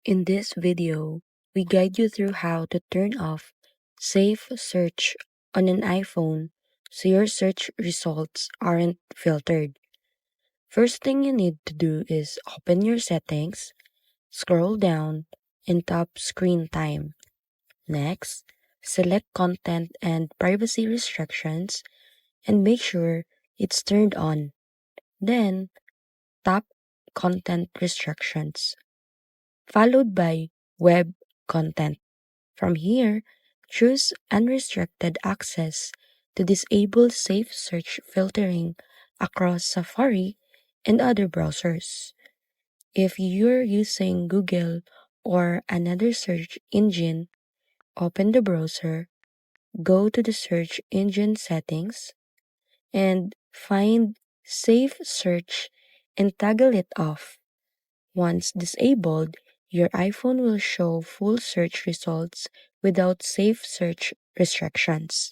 In this video, we guide you through how to turn off Safe Search on an iPhone so your search results aren't filtered. First thing you need to do is open your settings, scroll down, and tap Screen Time. Next, select Content and Privacy Restrictions and make sure it's turned on. Then, tap Content Restrictions, followed by Web Content. From here, choose Unrestricted Access to disable safe search filtering across Safari and other browsers. If you're using Google or another search engine, open the browser, go to the search engine settings, and find Safe Search and toggle it off. Once disabled, your iPhone will show full search results without safe search restrictions.